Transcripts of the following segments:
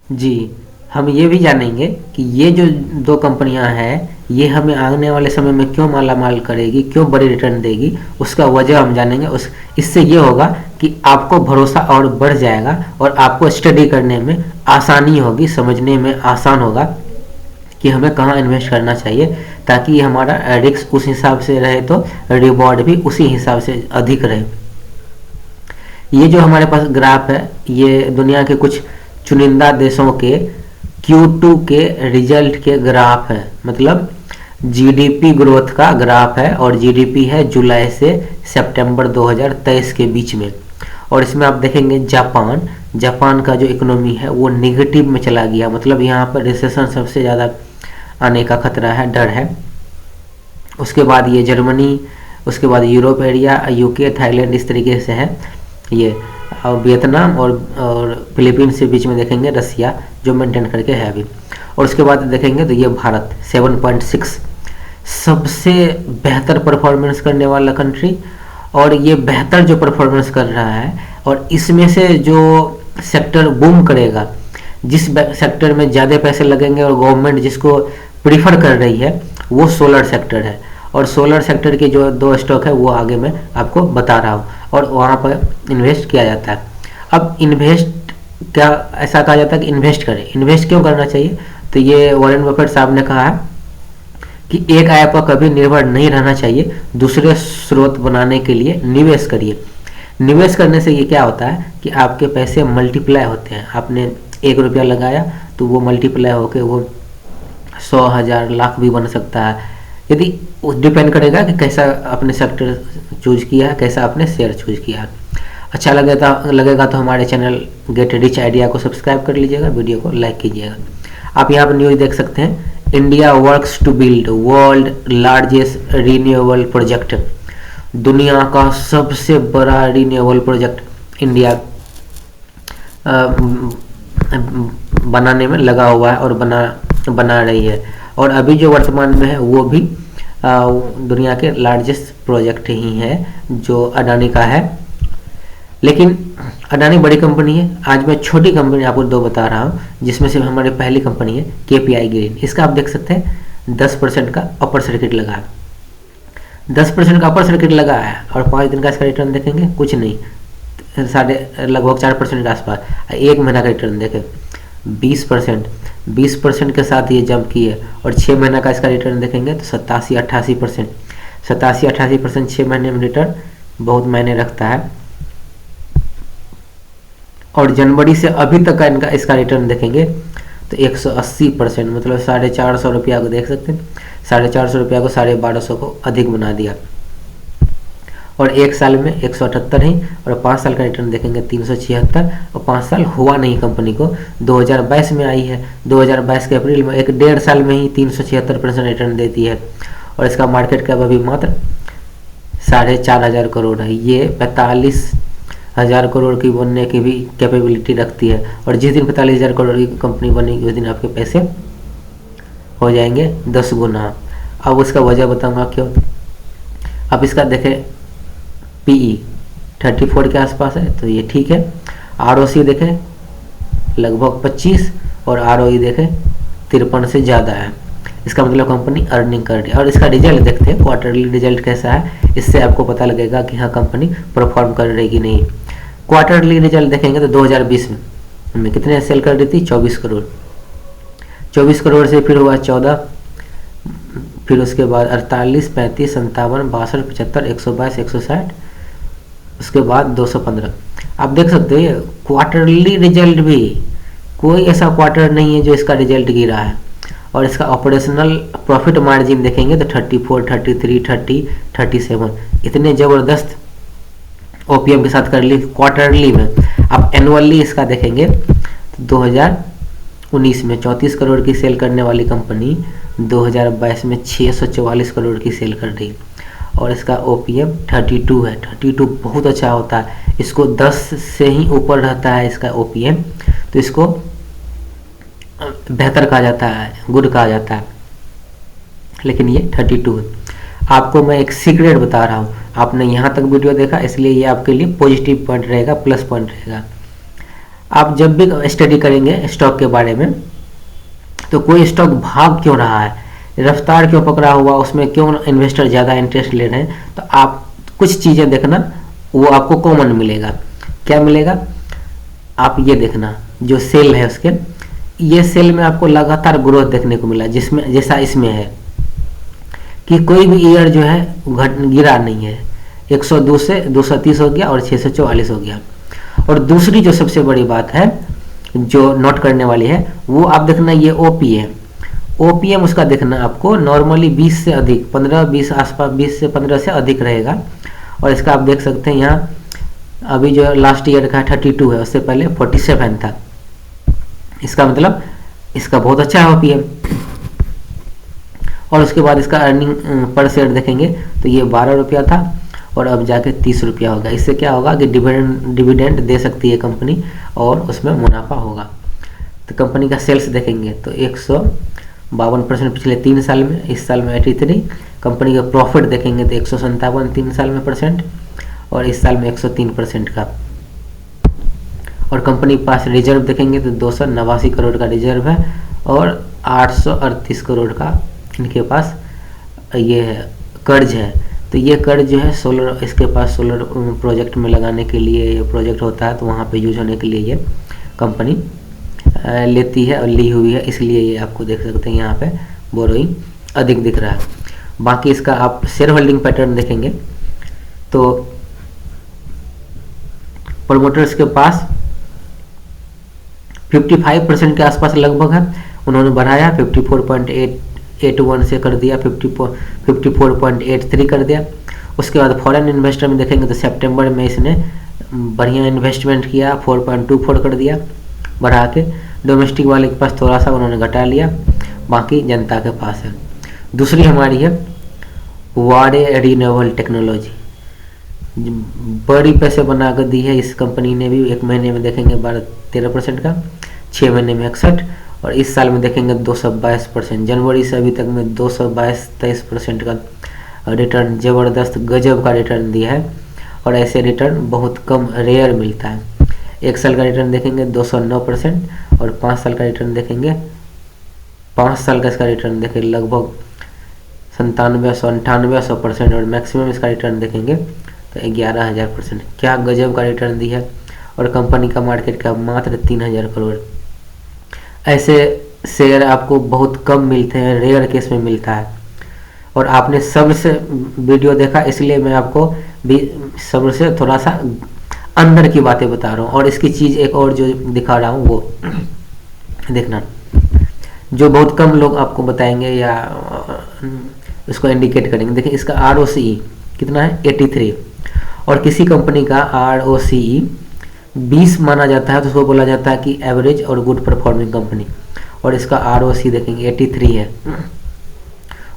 जी, हम ये भी जानेंगे कि ये जो दो कंपनियां हैं ये हमें आने वाले समय में क्यों माला माल करेगी, क्यों बड़ी रिटर्न देगी, उसका वजह हम जानेंगे। उस इससे ये होगा कि आपको भरोसा और बढ़ जाएगा और आपको स्टडी करने में आसानी होगी, समझने में आसान होगा कि हमें कहाँ इन्वेस्ट करना चाहिए, ताकि हमारा रिस्क उस हिसाब से रहे तो रिवॉर्ड भी उसी हिसाब से अधिक रहे। ये जो हमारे पास ग्राफ है ये दुनिया के कुछ चुनिंदा देशों के Q2 के रिजल्ट के ग्राफ है, मतलब जीडीपी ग्रोथ का ग्राफ है, और जीडीपी है जुलाई से सितंबर 2023 के बीच में। और इसमें आप देखेंगे जापान का जो इकोनॉमी है वो निगेटिव में चला गया, मतलब यहाँ पर रिसेशन सबसे ज़्यादा आने का खतरा है, डर है। उसके बाद ये जर्मनी, उसके बाद यूरोप एरिया, यूके, थाईलैंड, इस तरीके से है ये। और वियतनाम और फिलीपींस के बीच में देखेंगे रसिया, जो मेंटेन करके है अभी। और उसके बाद देखेंगे तो ये भारत 7.6 सबसे बेहतर परफॉर्मेंस करने वाला कंट्री, और ये बेहतर जो परफॉर्मेंस कर रहा है, और इसमें से जो सेक्टर बूम करेगा, जिस सेक्टर में ज़्यादा पैसे लगेंगे और गवर्नमेंट जिसको प्रीफर कर रही है, वो सोलर सेक्टर है। और सोलर सेक्टर के जो दो स्टॉक है वो आगे मैं आपको बता रहा हूँ, और वहाँ पर इन्वेस्ट किया जाता है। अब इन्वेस्ट क्या, ऐसा कहा जाता है कि इन्वेस्ट करें, इन्वेस्ट क्यों करना चाहिए? तो ये वॉरेन बफेट साहब ने कहा है कि एक आय पर कभी निर्भर नहीं रहना चाहिए, दूसरे स्रोत बनाने के लिए निवेश करिए। निवेश करने से ये क्या होता है कि आपके पैसे मल्टीप्लाई होते हैं। आपने 1 रुपया लगाया तो वो मल्टीप्लाई होकर वो 100, 1000, लाख भी बन सकता है। यदि डिपेंड करेगा कि कैसा आपने सेक्टर चूज किया है, कैसा आपने शेयर चूज किया है। अच्छा लगेगा तो हमारे चैनल गेट रिच आइडिया को सब्सक्राइब कर लीजिएगा, वीडियो को लाइक कीजिएगा। आप यहाँ पर न्यूज़ देख सकते हैं, India works to build world largest renewable project. दुनिया का सबसे बड़ा रिन्यूएबल प्रोजेक्ट इंडिया बनाने में लगा हुआ है और बना रही है। और अभी जो वर्तमान में है वो भी दुनिया के लार्जेस्ट प्रोजेक्ट ही है जो अडानी का है। लेकिन अडानी बड़ी कंपनी है। आज मैं छोटी कंपनी आपको दो बता रहा हूँ, जिसमें से हमारी पहली कंपनी है KPI ग्रीन। इसका आप देख सकते हैं 10% का अपर सर्किट लगा है, 10% का अपर सर्किट लगा है, और 5 दिन का इसका रिटर्न देखेंगे कुछ नहीं, लगभग 4% के आसपास। 1 महीना का रिटर्न देखें 20% के साथ ये जंप की है। और 6 महीना का इसका रिटर्न देखेंगे तो 87-88%, 87-88% 6 महीने में रिटर्न बहुत मायने रखता है। और जनवरी से अभी तक का इसका रिटर्न देखेंगे तो 180%, मतलब 450 रुपया को देख सकते हैं, 450 रुपया को 1250 को अधिक बना दिया। और 1 साल में 178 ही, और 5 साल का रिटर्न देखेंगे 376, और 5 साल हुआ नहीं कंपनी को, 2022 में आई है, 2022 के अप्रैल में, 1.5 साल में ही 376% रिटर्न देती है। और इसका मार्केट कैप अभी मात्र 4500 करोड़ है। ये 45,000 करोड़ की बनने की भी कैपेबिलिटी रखती है। और जिस दिन 45,000 करोड़ की कंपनी बनेगी उस दिन आपके पैसे हो जाएंगे 10 गुना। अब उसका वजह बताऊंगा क्यों। अब इसका देखें PE 34 के आसपास है तो ये ठीक है। ROC देखें लगभग 25, और ROE देखें 53 से ज़्यादा है। इसका मतलब कंपनी अर्निंग कर रही है। और इसका रिजल्ट देखते हैं, क्वार्टरली रिजल्ट कैसा है, इससे आपको पता लगेगा कि हाँ कंपनी परफॉर्म कर रही कि नहीं। क्वार्टरली रिजल्ट देखेंगे तो 2020 में कितने सेल कर रही थी, 24 करोड़। 24 करोड़ से फिर हुआ 14, फिर उसके बाद 48, 35, 57, 62, 75, 122, 160, उसके बाद 215। आप देख सकते हो ये क्वार्टरली रिजल्ट भी, कोई ऐसा क्वार्टर नहीं है जो इसका रिजल्ट गिरा है। और इसका ऑपरेशनल प्रॉफिट मार्जिन देखेंगे तो 34, 33, 30, 37, इतने ज़बरदस्त OPM के साथ कर ली क्वार्टरली में। आप एनुअली इसका देखेंगे तो 2019 में 34 करोड़ की सेल करने वाली कंपनी 2022 में 644 करोड़ की सेल कर रही। और इसका OPM 32 है। 32 बहुत अच्छा होता है, इसको 10 से ही ऊपर रहता है इसका OPM तो इसको बेहतर कहा जाता है, गुड कहा जाता है। लेकिन ये 32 है। आपको मैं एक सीक्रेट बता रहा हूँ, आपने यहाँ तक वीडियो देखा इसलिए ये आपके लिए पॉजिटिव पॉइंट रहेगा, प्लस पॉइंट रहेगा। आप जब भी स्टडी करेंगे स्टॉक के बारे में, तो कोई स्टॉक भाग क्यों रहा है, रफ्तार क्यों पकड़ा हुआ, उसमें क्यों इन्वेस्टर ज़्यादा इंटरेस्ट ले रहे हैं, तो आप कुछ चीज़ें देखना, वो आपको कॉमन मिलेगा। क्या मिलेगा, आप ये देखना, जो सेल है उसके, ये सेल में आपको लगातार ग्रोथ देखने को मिला, जिसमें जैसा इसमें है कि कोई भी ईयर जो है गिरा नहीं है। 102 से 230 हो गया और 644 हो गया। और दूसरी जो सबसे बड़ी बात है जो नोट करने वाली है, वो आप देखना, ये ओपीएम उसका देखना आपको नॉर्मली 20 से अधिक, 15-20 आसपास, 20 से 15 से अधिक रहेगा। और इसका आप देख सकते हैं यहाँ अभी जो लास्ट ईयर का 32 है, उससे पहले 47 था। इसका मतलब इसका बहुत अच्छा है ओपीएम। और उसके बाद इसका अर्निंग पर शेयर देखेंगे तो ये 12 रुपया था और अब जाके 30 रुपया होगा। इससे क्या होगा कि डिविडेंड दे सकती है कंपनी और उसमें मुनाफा होगा। तो कंपनी का सेल्स देखेंगे तो 152% पिछले 3 साल में, इस साल में 83। कंपनी का प्रॉफिट देखेंगे तो 157 3 साल में परसेंट और इस साल में 103% का। और कंपनी के पास रिजर्व देखेंगे तो 289 करोड़ का रिजर्व है और 838 करोड़ का इनके पास ये है कर्ज है। तो ये कर्ज जो है सोलर, इसके पास सोलर प्रोजेक्ट में लगाने के लिए ये प्रोजेक्ट होता है, तो वहाँ पे यूज होने के लिए ये कंपनी लेती है और ली हुई है, इसलिए ये आपको देख सकते हैं यहाँ पे बोरोइंग अधिक दिख रहा है। बाकी इसका आप शेयर होल्डिंग पैटर्न देखेंगे तो प्रोमोटर्स के पास 55% के आसपास लगभग है, उन्होंने बढ़ाया 54.81 से कर दिया 54.83 कर दिया। उसके बाद फॉरेन इन्वेस्टर में देखेंगे तो सितंबर में इसने बढ़िया इन्वेस्टमेंट किया, 4.24 कर दिया बढ़ा के। डोमेस्टिक वाले के पास थोड़ा सा उन्होंने घटा लिया, बाकी जनता के पास है। दूसरी हमारी है वाडे रिन्यूएबल टेक्नोलॉजी, बड़ी पैसे बना कर दी है इस कंपनी ने भी। 1 महीने में देखेंगे 12-13% का, 6 महीने में 61 और इस साल में देखेंगे 222%। जनवरी से अभी तक में 222-23% का रिटर्न, ज़बरदस्त गजब का रिटर्न दिया है। और ऐसे रिटर्न बहुत कम रेयर मिलता है। 1 साल का रिटर्न देखेंगे 209% और 5 साल का रिटर्न देखेंगे, 5 साल का इसका रिटर्न देखें लगभग 9700-9800% और मैक्सिमम इसका रिटर्न देखेंगे तो 11,000%। क्या गजब का रिटर्न दी है। और कंपनी का मार्केट कैप मात्र 3,000 करोड़। ऐसे शेयर आपको बहुत कम मिलते हैं, रेयर केस में मिलता है। और आपने सबसे वीडियो देखा, इसलिए मैं आपको भी सबसे थोड़ा सा अंदर की बातें बता रहा हूँ। और इसकी चीज़ एक और जो दिखा रहा हूँ वो देखना, जो बहुत कम लोग आपको बताएंगे या उसको इंडिकेट करेंगे। देखिए इसका ROCE कितना है, 83। और किसी कंपनी का ROCE 20 माना जाता है तो उसको बोला जाता है कि एवरेज और गुड परफॉर्मिंग कंपनी। और इसका ROCE देखेंगे 83 है।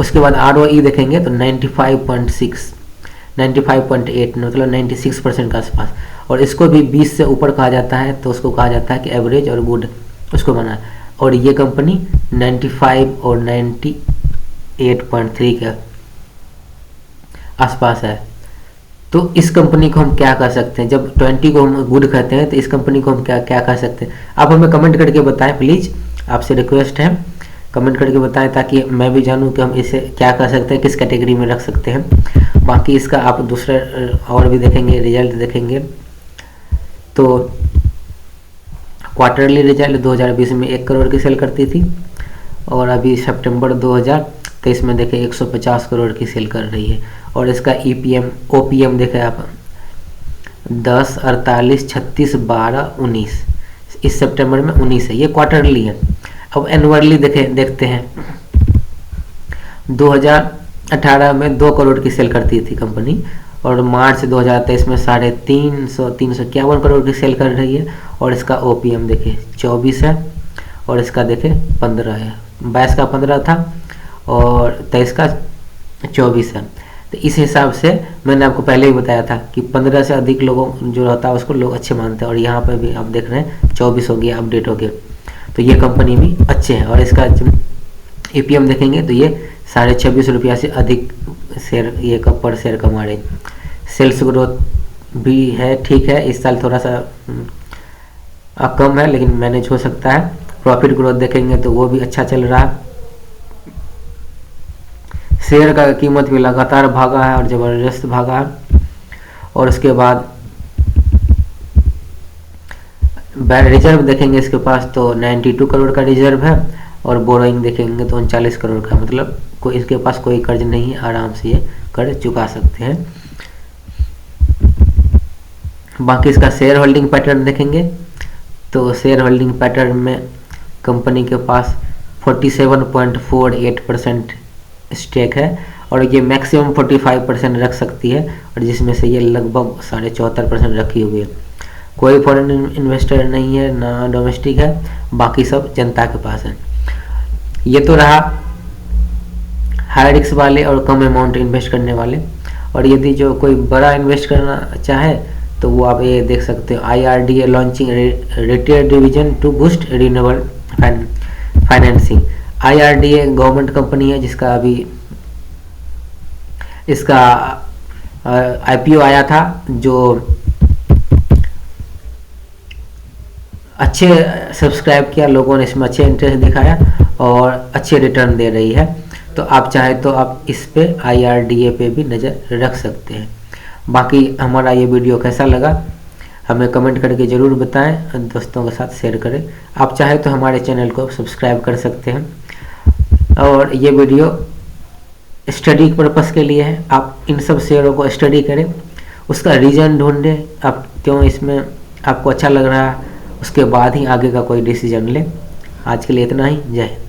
उसके बाद ROE देखेंगे तो 95.6, 95.8 मतलब 96% के आसपास। और इसको भी 20 से ऊपर कहा जाता है तो उसको कहा जाता है कि एवरेज और गुड, उसको माना। और ये कंपनी 95 और 98.3 के आसपास है। तो इस कंपनी को हम क्या कर सकते हैं, जब 20 को हम गुड कहते हैं तो इस कंपनी को हम क्या क्या कर सकते हैं। आप हमें कमेंट करके बताएं प्लीज़, आपसे रिक्वेस्ट है कमेंट करके बताएं ताकि मैं भी जानूं कि हम इसे क्या कर सकते हैं, किस कैटेगरी में रख सकते हैं। बाकी इसका आप दूसरे और भी देखेंगे, रिजल्ट देखेंगे तो क्वार्टरली रिजल्ट 2020 में 1 करोड़ की सेल करती थी और अभी सितंबर 2023 में देखें 150 करोड़ की सेल कर रही है। और इसका OPM देखें आप 10, 48, 36, 12, 19, इस सितंबर में 19 है, ये क्वार्टरली है। अब एनुअरली देखते हैं 2018 में 2 करोड़ की सेल करती थी कंपनी और मार्च 2023 में 351 करोड़ की सेल कर रही है। और इसका OPM देखें 24 है और इसका देखें 15 है। 22 का 15 था और 23 का 24 है। तो इस हिसाब से मैंने आपको पहले ही बताया था कि 15 से अधिक लोगों जो रहता है उसको लोग अच्छे मानते हैं। और यहाँ पे भी आप देख रहे हैं 24 हो गया, अपडेट हो गया, तो ये कंपनी भी अच्छे हैं। और इसका APM देखेंगे तो ये 26.5 रुपया से अधिक शेयर ये पर शेयर कमा रहे। सेल्स ग्रोथ भी है, ठीक है, इस साल थोड़ा सा कम है, लेकिन मैनेज हो सकता है। प्रॉफिट ग्रोथ देखेंगे तो वो भी अच्छा चल रहा है। शेयर का कीमत भी लगातार भागा है और ज़बरदस्त भागा है। और उसके बाद रिजर्व देखेंगे इसके पास तो 92 करोड़ का रिजर्व है, और बोरोइंग देखेंगे तो 39 करोड़ का, मतलब कोई इसके पास कोई कर्ज नहीं है, आराम से ये कर्ज चुका सकते हैं। बाकी इसका शेयर होल्डिंग पैटर्न देखेंगे तो शेयर होल्डिंग पैटर्न में कंपनी के पास 47.48% स्टेक है, और ये मैक्सिमम 45% रख सकती है, और जिसमें से ये लगभग 74.5% रखी हुई है। कोई फॉरेन इन्वेस्टर नहीं है, ना डोमेस्टिक है, बाकी सब जनता के पास है। ये तो रहा हाई रिस्क वाले और कम अमाउंट इन्वेस्ट करने वाले। और यदि जो कोई बड़ा इन्वेस्ट करना चाहे तो वो आप ये देख सकते हो, IRDA launching retail division to boost renewable financing. IRDA government company है जिसका अभी इसका IPO आया था, जो अच्छे सब्सक्राइब किया लोगों ने, इसमें अच्छे इंटरेस्ट दिखाया और अच्छे रिटर्न दे रही है। तो आप चाहे तो आप इस पे IRDA पे भी नज़र रख सकते हैं। बाकी हमारा ये वीडियो कैसा लगा हमें कमेंट करके ज़रूर बताएं, दोस्तों के साथ शेयर करें। आप चाहे तो हमारे चैनल को सब्सक्राइब कर सकते हैं। और ये वीडियो स्टडी पर्पस के लिए है, आप इन सब शेयरों को स्टडी करें, उसका रीज़न ढूंढें, आप क्यों इसमें आपको अच्छा लग रहा है, उसके बाद ही आगे का कोई डिसीजन लें। आज के लिए इतना ही, जय हिंद।